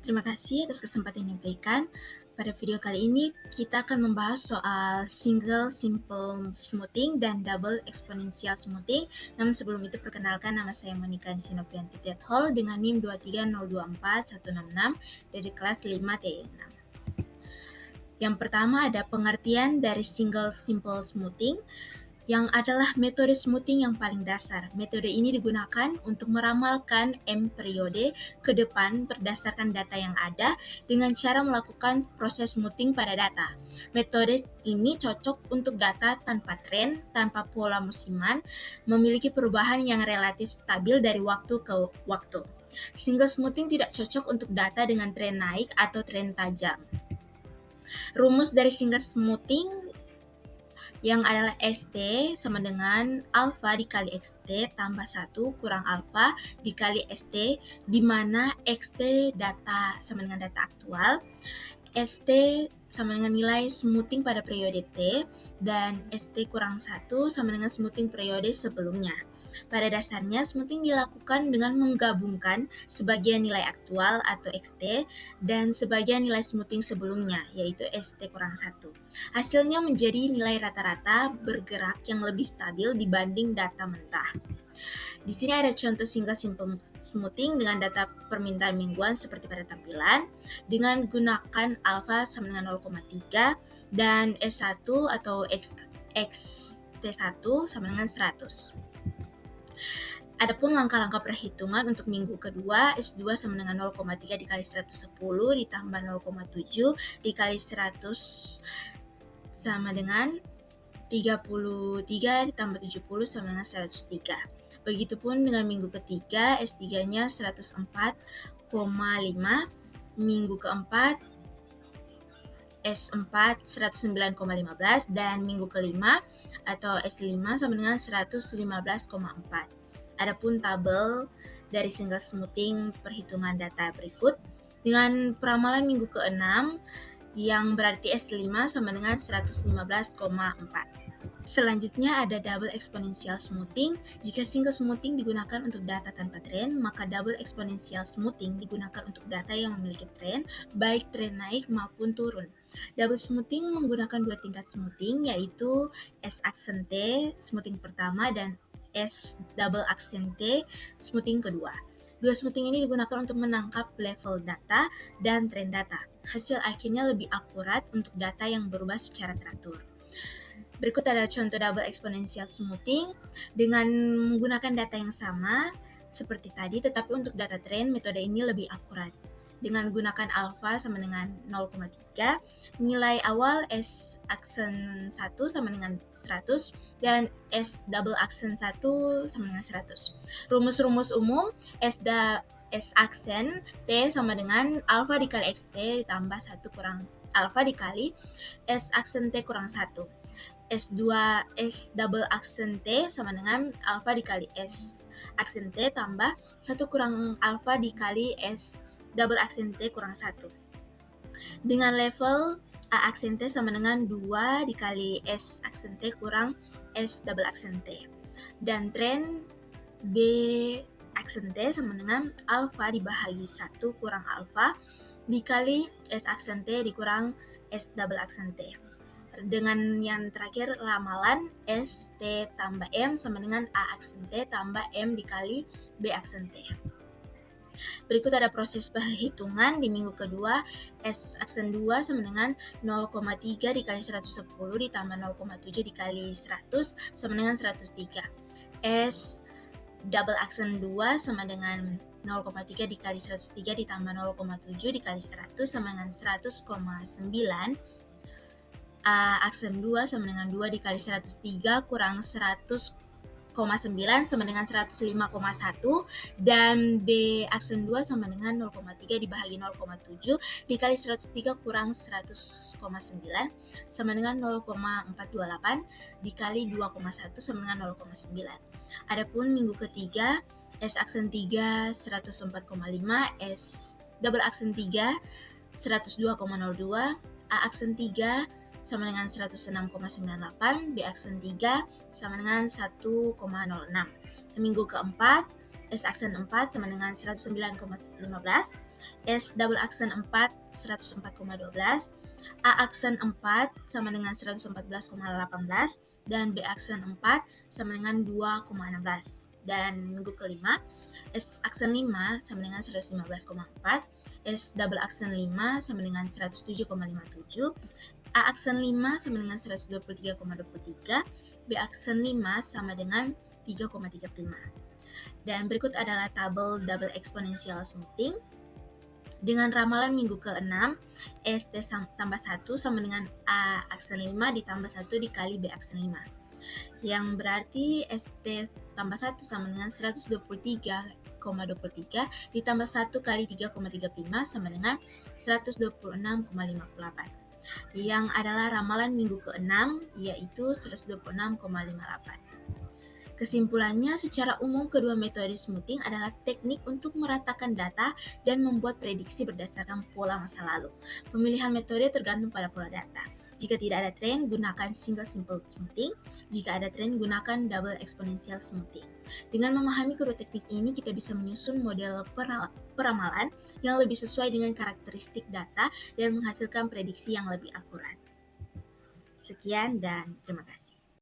Terima kasih atas kesempatan yang diberikan. Pada video kali ini, kita akan membahas soal single simple smoothing dan double exponential smoothing. Namun sebelum itu, perkenalkan nama saya Monica Sinovianti Tethol dengan NIM 2302416 dari kelas 5T6. Yang pertama ada pengertian dari single simple smoothing, yang adalah metode smoothing yang paling dasar. Metode ini digunakan untuk meramalkan M periode ke depan berdasarkan data yang ada dengan cara melakukan proses smoothing pada data. Metode ini cocok untuk data tanpa tren, tanpa pola musiman, memiliki perubahan yang relatif stabil dari waktu ke waktu. Single smoothing tidak cocok untuk data dengan tren naik atau tren tajam. Rumus dari single smoothing yang adalah ST sama dengan alfa dikali XT tambah 1 kurang alfa dikali ST, di mana XT data sama dengan data aktual, ST sama dengan nilai smoothing pada periode T, dan ST kurang 1 sama dengan smoothing periode sebelumnya. Pada dasarnya, smoothing dilakukan dengan menggabungkan sebagian nilai aktual atau XT dan sebagian nilai smoothing sebelumnya, yaitu ST kurang 1. Hasilnya menjadi nilai rata-rata bergerak yang lebih stabil dibanding data mentah. Di sini ada contoh single simple smoothing dengan data permintaan mingguan seperti pada tampilan, dengan gunakan alfa sama dengan 0,3 dan S1 atau XT1 sama dengan 100. Adapun langkah-langkah perhitungan untuk minggu kedua, S2 sama dengan 0,3 dikali 110 ditambah 0,7 dikali 100 sama dengan 33 ditambah 70 sama dengan 103. Begitupun dengan minggu ketiga, S3-nya 104,5, minggu keempat S4 109,15, dan minggu kelima atau S5 sama dengan 115,4. Adapun tabel dari single smoothing perhitungan data berikut dengan peramalan minggu ke-6 yang berarti S5 sama dengan 115,4. Selanjutnya ada double exponential smoothing. Jika single smoothing digunakan untuk data tanpa tren, maka double exponential smoothing digunakan untuk data yang memiliki tren, baik tren naik maupun turun. Double smoothing menggunakan dua tingkat smoothing, yaitu S aksen T smoothing pertama dan S double aksen T smoothing kedua. Dua smoothing ini digunakan untuk menangkap level data dan tren data. Hasil akhirnya lebih akurat untuk data yang berubah secara teratur. Berikut adalah contoh double exponential smoothing dengan menggunakan data yang sama seperti tadi, tetapi untuk data tren metode ini lebih akurat. Dengan gunakan alfa sama dengan 0,3, nilai awal S aksen 1 sama dengan 100 dan S double aksen 1 sama dengan 100. Rumus-rumus umum S aksen T sama dengan alfa dikali XT ditambah 1 kurang alfa dikali S aksen T kurang 1. S2 S double aksen T sama dengan alfa dikali S aksen T tambah 1 kurang alfa dikali S double aksen T kurang 1. Dengan level A aksen T sama dengan 2 dikali S aksen T kurang S double aksen T. Dan tren B aksen T sama dengan alfa dibagi 1 kurang alfa dikali S aksen T dikurang S double aksen T. Dengan yang terakhir ramalan S T tambah M sama dengan A aksen T tambah M dikali B aksen T. Berikut ada proses perhitungan di minggu kedua. S aksen 2 sama dengan 0,3 dikali 110 ditambah 0,7 dikali 100 sama dengan 103. S double aksen 2 sama dengan 0,3 dikali 103 ditambah 0,7 dikali 100 sama dengan 100,9. A aksen 2 sama dengan 2 dikali 103 kurang 100,9 sama dengan 105,1, dan B aksen 2 sama dengan 0,3 dibagi 0,7 dikali 103 kurang 100,9 sama dengan 0,428 dikali 2,1 sama dengan 0,9. Adapun minggu ketiga, S aksen 3 104,5, S double aksen 3 102,02, A aksen 3 sama dengan 106,98, B aksen 3 sama dengan 1,06. Minggu keempat, S aksen 4 sama dengan 109,15, S double aksen 4 104,12, A aksen 4 sama dengan 114,18, dan B aksen 4 sama dengan 2,16. Dan minggu kelima, S aksen 5 sama dengan 115,4, S double aksen 5 sama dengan 107,57, A aksen 5 sama dengan 123,23, B aksen 5 sama dengan 3,35. Dan berikut adalah tabel double exponential smoothing. Dengan ramalan minggu ke-6, ST tambah 1 sama dengan A aksen 5 ditambah 1 dikali B aksen 5. Yang berarti ST tambah 1 sama dengan 123,23 ditambah 1 kali 3,35 sama dengan 126,58. Yang adalah ramalan minggu ke-6 yaitu 126,58. Kesimpulannya, secara umum kedua metode smoothing adalah teknik untuk meratakan data dan membuat prediksi berdasarkan pola masa lalu. Pemilihan metode tergantung pada pola data. Jika tidak ada tren, gunakan single simple smoothing. Jika ada tren, gunakan double exponential smoothing. Dengan memahami kedua teknik ini, kita bisa menyusun model peramalan yang lebih sesuai dengan karakteristik data dan menghasilkan prediksi yang lebih akurat. Sekian dan terima kasih.